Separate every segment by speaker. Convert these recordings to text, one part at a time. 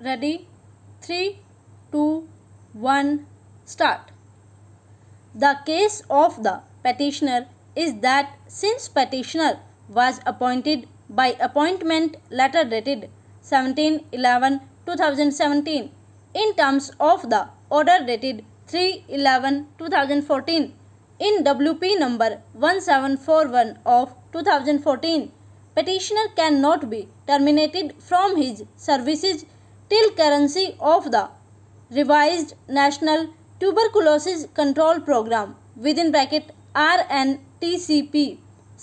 Speaker 1: Ready? 3, 2, 1, start. The case of the petitioner is that since petitioner was appointed by appointment letter dated 17/11/2017 in terms of the order dated 3/11/2014 in WP number 1741 of 2014, petitioner cannot be terminated from his services till currency of the revised National Tuberculosis Control Program (RNTCP)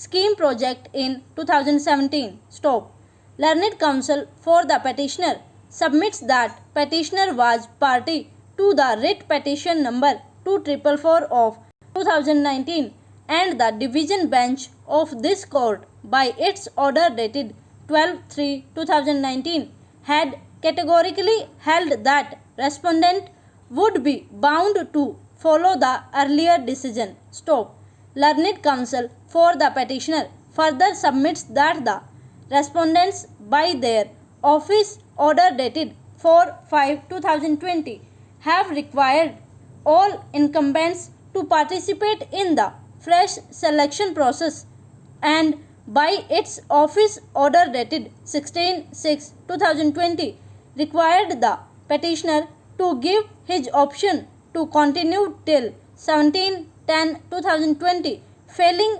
Speaker 1: scheme project in 2017. Stop. Learned counsel for the petitioner submits that petitioner was party to the writ petition number 2444 of 2019 and the division bench of this court by its order dated 12/3/2019 had categorically held that respondent would be bound to follow the earlier decision. Stop. Learned counsel for the petitioner further submits that the respondents by their office order dated 4/5/2020 have required all incumbents to participate in the fresh selection process and by its office order dated 16/6/2020 required the petitioner to give his option to continue till 17/10/2020, failing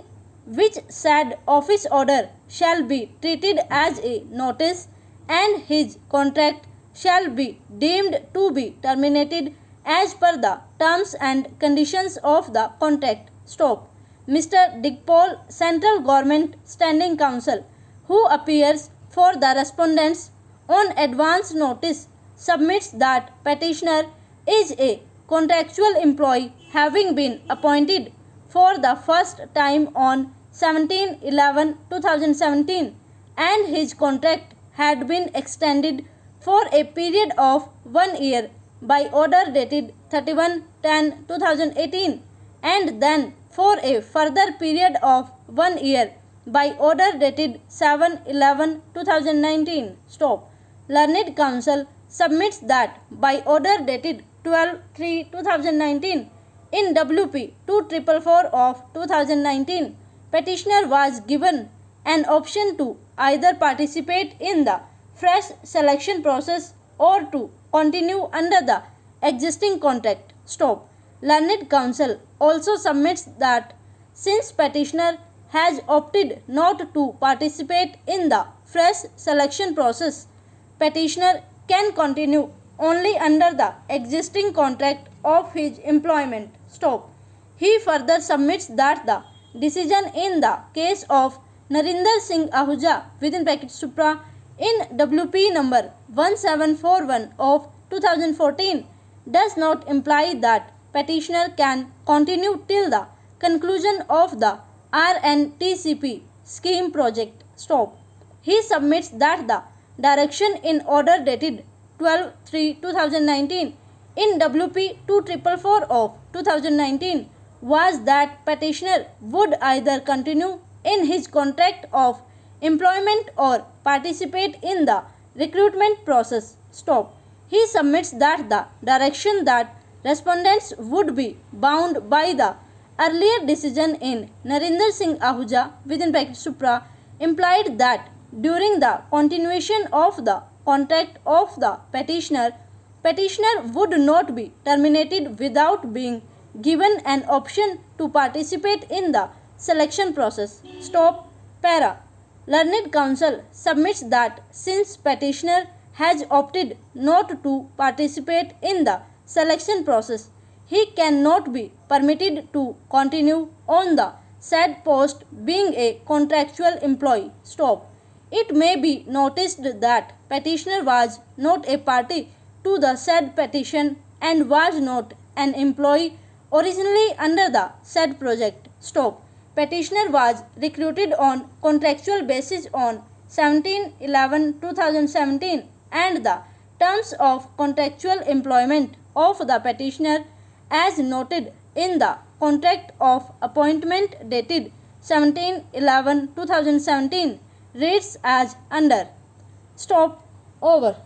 Speaker 1: which said office order shall be treated as a notice and his contract shall be deemed to be terminated as per the terms and conditions of the contract. Stop. Mr. Digpal, Central Government Standing Counsel, who appears for the respondents on advance notice, submits that petitioner is a contractual employee having been appointed for the first time on 17/11/2017 and his contract had been extended for a period of 1 year by order dated 31/10/2018 and then for a further period of 1 year by order dated 7/11/2019. Stop. Learned counsel submits that by order dated 12/3/2019 in WP 2444 of 2019, petitioner was given an option to either participate in the fresh selection process or to continue under the existing contract. Stop. Learned counsel also submits that since petitioner has opted not to participate in the fresh selection process, petitioner can continue only under the existing contract of his employment. Stop. He further submits that the decision in the case of Narinder Singh Ahuja (Supra) in WP number 1741 of 2014 does not imply that petitioner can continue till the conclusion of the RNTCP scheme project. Stop. He submits that the direction in order dated 12/3/2019 in WP 2444 of 2019 was that petitioner would either continue in his contract of employment or participate in the recruitment process. Stop. He submits that the direction that respondents would be bound by the earlier decision in Narinder Singh Ahuja (Supra) implied that during the continuation of the contract of the petitioner would not be terminated without being given an option to participate in the selection process. Stop. Para. Learned counsel submits that since petitioner has opted not to participate in the selection process, he cannot be permitted to continue on the said post being a contractual employee. Stop. It may be noticed that petitioner was not a party to the said petition and was not an employee originally under the said project. Stop. Petitioner was recruited on contractual basis on 17/11/2017 and the terms of contractual employment of the petitioner as noted in the contract of appointment dated 17/11/2017 reads as under. Stop. Over.